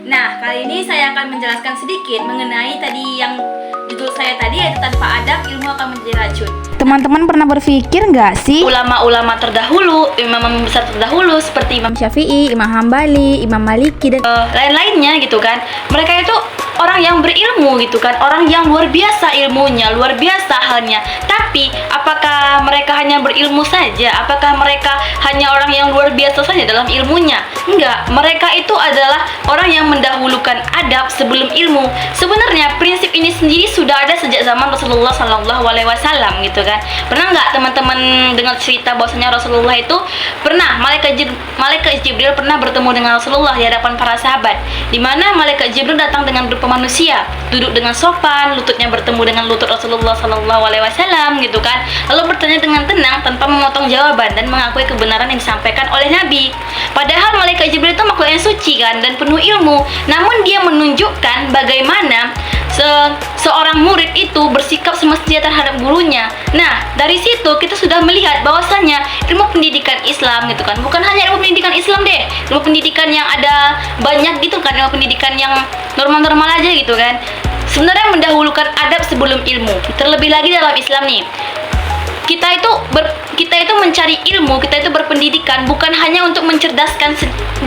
Nah, kali ini saya akan menjelaskan sedikit mengenai tadi yang judul saya tadi, yaitu tanpa adab ilmu akan menjadi racun. Teman-teman pernah berpikir nggak sih Ulama-ulama terdahulu, imam besar terdahulu seperti Imam Syafi'i, Imam Hambali, Imam Maliki, dan lain-lainnya gitu kan, mereka itu orang yang berilmu gitu kan, orang yang luar biasa ilmunya, luar biasa halnya. Tapi apakah mereka hanya berilmu saja? Apakah mereka hanya orang yang luar biasa saja dalam ilmunya? Enggak, mereka itu adalah orang yang mendahulukan adab sebelum ilmu. Sebenarnya prinsip ini sendiri sudah ada sejak zaman Rasulullah SAW gitu kan. Pernah nggak teman-teman dengar cerita bahwasanya Rasulullah itu pernah malaikat Jibril pernah bertemu dengan Rasulullah di hadapan para sahabat, di mana malaikat Jibril datang dengan berupa manusia, duduk dengan sopan, lututnya bertemu dengan lutut Rasulullah SAW gitu kan, lalu bertanya dengan tenang tanpa memotong jawaban dan mengakui kebenaran yang disampaikan oleh Nabi. Padahal malaikat Jibril itu makhluk yang suci kan dan penuh ilmu, namun dia menunjukkan bagaimana seorang murid itu bersikap semestinya terhadap gurunya. Nah, dari situ kita sudah melihat bahwasanya ilmu pendidikan Islam gitu kan, bukan hanya ilmu pendidikan Islam deh, ilmu pendidikan yang ada banyak gitu kan, ilmu pendidikan yang normal-normal aja gitu kan, sebenarnya mendahulukan adab sebelum ilmu. Terlebih lagi dalam Islam nih, kita itu mencari ilmu, kita itu berpendidikan bukan hanya untuk mencerdaskan,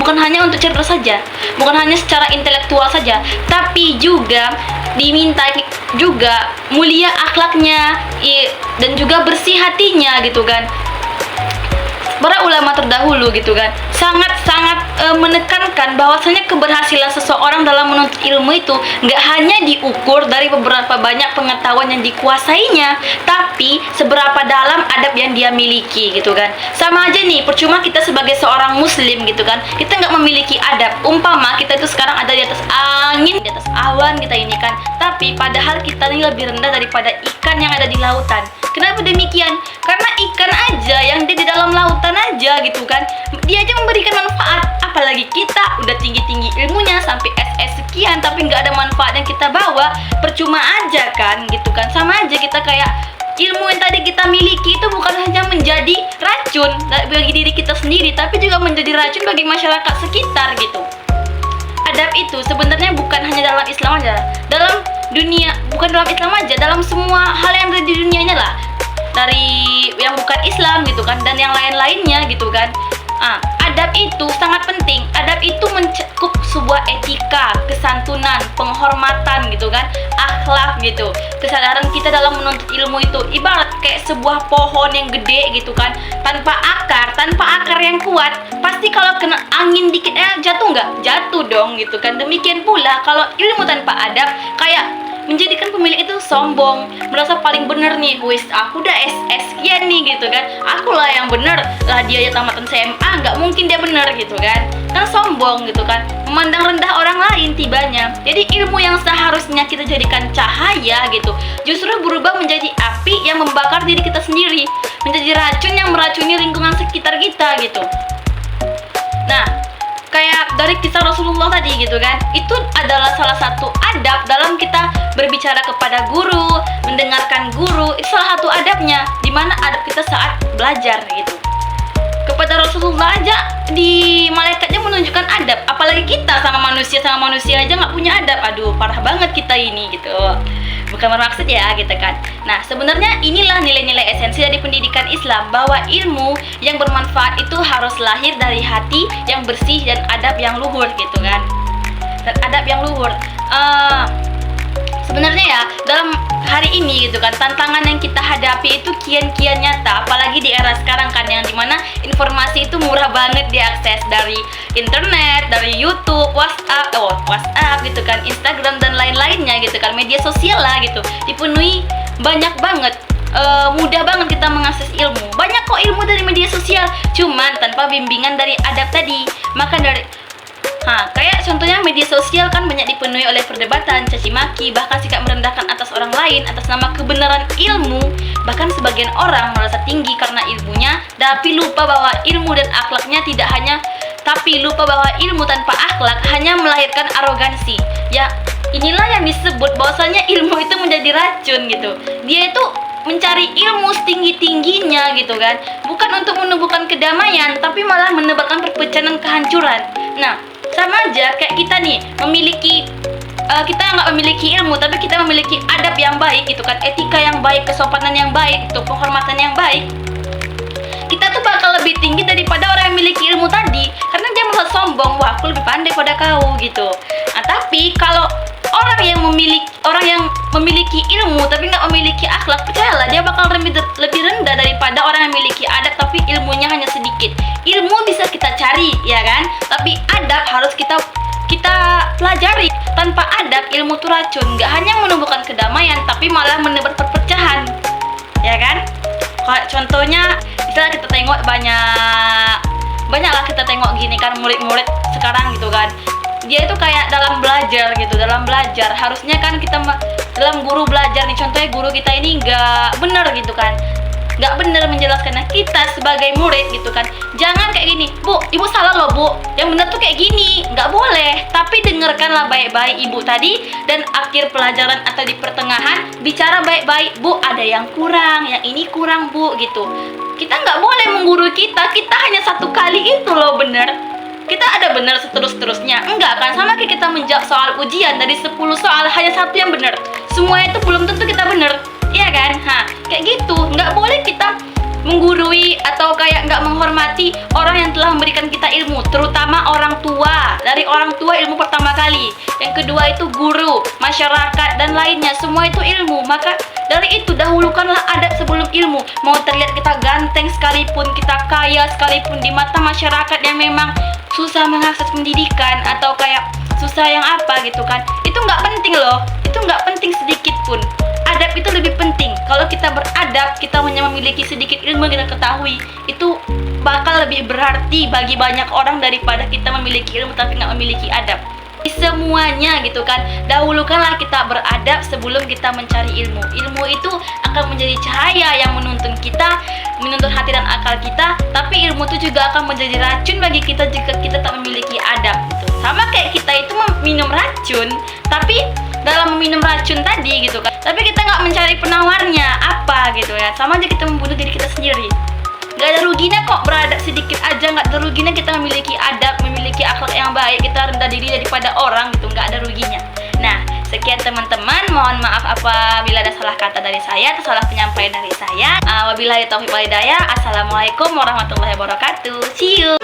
bukan hanya untuk cerdas saja, bukan hanya secara intelektual saja, tapi juga diminta juga mulia akhlaknya dan juga bersih hatinya gitu kan. Para ulama terdahulu gitu kan sangat-sangat menekankan bahwasanya keberhasilan seseorang dalam menuntut ilmu itu nggak hanya diukur dari beberapa banyak pengetahuan yang dikuasainya, tapi seberapa dalam adab yang dia miliki gitu kan. Sama aja nih, percuma kita sebagai seorang muslim gitu kan, kita nggak memiliki adab. Umpama kita itu sekarang ada di atas angin, di atas awan kita ini kan, tapi padahal kita ini lebih rendah daripada ikan yang ada di lautan. Kenapa demikian? Karena ikan aja yang dia di dalam lautan aja gitu kan, dia aja memberikan manfaat, apalagi kita udah tinggi-tinggi ilmunya sampai SS sekian tapi nggak ada manfaat yang kita bawa, percuma aja kan gitu kan. Sama aja kita kayak ilmu yang tadi kita miliki itu bukan hanya menjadi racun bagi diri kita sendiri, tapi juga menjadi racun bagi masyarakat sekitar gitu. Adab itu sebenarnya bukan hanya dalam Islam aja, dalam dunia, bukan dalam Islam aja, dalam semua hal yang ada di dunianya lah, dari yang bukan Islam gitu kan dan yang lain-lainnya gitu kan. Adab itu sangat penting. Adab itu mencakup sebuah etika, kesantunan, penghormatan gitu kan, akhlak gitu. Kesadaran kita dalam menuntut ilmu itu ibarat kayak sebuah pohon yang gede gitu kan, tanpa akar yang kuat, pasti kalau kena angin dikit jatuh nggak? Jatuh dong gitu kan. Demikian pula kalau ilmu tanpa adab kayak menjadikan pemilik itu sombong, merasa paling bener nih, wis aku udah SS sekian nih gitu kan, akulah yang bener lah, dia aja tamatan SMA nggak mungkin dia bener gitu kan sombong gitu kan, memandang rendah orang lain tibanya. Jadi ilmu yang seharusnya kita jadikan cahaya gitu justru berubah menjadi api yang membakar diri kita sendiri, menjadi racun yang meracuni lingkungan sekitar kita gitu. Nah, kayak dari kisah Rasulullah tadi gitu kan, itu adalah salah satu adab dalam kita berbicara kepada guru, mendengarkan guru, itu salah satu adabnya, dimana adab kita saat belajar gitu. Kepada Rasulullah aja di malaikatnya menunjukkan adab, apalagi kita sama manusia aja nggak punya adab. Aduh, parah banget kita ini gitu. Bukan bermaksud ya gitu kan. Nah, sebenarnya inilah nilai-nilai esensi dari pendidikan Islam, bahwa ilmu yang bermanfaat itu harus lahir dari hati yang bersih dan adab yang luhur gitu kan. Dan adab yang luhur. Sebenarnya ya dalam hari ini gitu kan, tantangan yang kita hadapi itu kian-kian nyata, apalagi di era sekarang kan, yang dimana informasi itu murah banget diakses dari internet, dari YouTube, WhatsApp gitu kan, Instagram dan lain-lainnya gitu kan, media sosial lah gitu, dipenuhi banyak banget. Mudah banget kita mengakses ilmu, banyak kok ilmu dari media sosial, cuman tanpa bimbingan dari adab tadi. Maka kayak contohnya media sosial kan banyak dipenuhi oleh perdebatan, caci maki, bahkan sikap merendahkan atas orang lain atas nama kebenaran ilmu. Bahkan sebagian orang merasa tinggi karena ilmunya, tapi lupa bahwa ilmu dan akhlaknya lupa bahwa ilmu tanpa akhlak hanya melahirkan arogansi. Ya, inilah yang disebut bahwasanya ilmu itu menjadi racun gitu. Dia itu mencari ilmu setinggi-tingginya gitu kan, bukan untuk menumbuhkan kedamaian, tapi malah menebarkan perpecahan dan kehancuran. Nah, sama aja belajar kayak kita nih memiliki kita nggak memiliki ilmu tapi kita memiliki adab yang baik gitu kan, etika yang baik, kesopanan yang baik, itu penghormatan yang baik, kita tuh bakal lebih tinggi daripada orang yang memiliki ilmu tadi, karena dia merasa sombong, wah aku lebih pandai pada kau gitu. Nah, tapi kalau orang yang memiliki ilmu tapi nggak memiliki akhlak, percayalah dia bakal lebih rendah daripada orang yang memiliki adab tapi ilmunya hanya sedikit. Ilmu bisa kita cari ya kan, tapi adab harus kita pelajari. Tanpa adab, ilmu itu racun, nggak hanya menumbuhkan kedamaian tapi malah menebar perpecahan ya kan. Kayak contohnya misalnya kita tengok banyaklah kita tengok gini kan, murid-murid sekarang gitu kan, dia itu kayak dalam belajar harusnya kan kita dalam guru belajar nih, contohnya guru kita ini nggak bener gitu kan, nggak bener menjelaskannya. Kita sebagai murid gitu kan, jangan kayak gini, Bu, ibu salah loh Bu, yang bener tuh kayak gini, nggak boleh. Tapi dengarkanlah baik-baik ibu tadi, dan akhir pelajaran atau di pertengahan bicara baik-baik, Bu ada yang kurang, yang ini kurang Bu gitu. Kita nggak boleh menggurui kita hanya satu kali itu loh bener, kita ada benar seterusnya, enggak kan? Sama kayak kita menjawab soal ujian, dari 10 soal hanya satu yang benar, semua itu belum tentu kita benar, iya kan? Kayak gitu, nggak boleh kita menggurui atau kayak nggak menghormati orang yang telah memberikan kita ilmu, terutama orang tua. Dari orang tua ilmu pertama kali, yang kedua itu guru, masyarakat dan lainnya, semua itu ilmu. Maka dari itu dahulukanlah adab sebelum ilmu. Mau terlihat kita ganteng sekalipun, kita kaya sekalipun, di mata masyarakat yang memang susah mengakses pendidikan atau kayak susah yang apa gitu kan, itu nggak penting loh, itu nggak penting sedikit pun. Adab itu lebih penting. Kalau kita beradab, kita hanya memiliki sedikit ilmu yang kita ketahui, itu bakal lebih berarti bagi banyak orang daripada kita memiliki ilmu tapi nggak memiliki adab. Semuanya gitu kan, dahulukanlah kita beradab sebelum kita mencari ilmu. Ilmu itu akan menjadi cahaya yang menuntun kita, menuntun hati dan akal kita. Tapi ilmu itu juga akan menjadi racun bagi kita jika kita tak memiliki adab gitu. Sama kayak kita itu minum racun, tapi dalam meminum racun tadi gitu kan, tapi kita nggak mencari penawarnya apa gitu ya, sama aja kita membunuh diri kita sendiri. Gak ada ruginya kok beradab sedikit aja, gak ada ruginya kita memiliki adab, memiliki akhlak yang baik, kita rendah diri daripada orang gitu, gak ada ruginya. Nah, sekian teman-teman, mohon maaf apabila ada salah kata dari saya atau salah penyampaian dari saya. Wabillahi taufiq wal hidayah. Assalamualaikum warahmatullahi wabarakatuh. See you.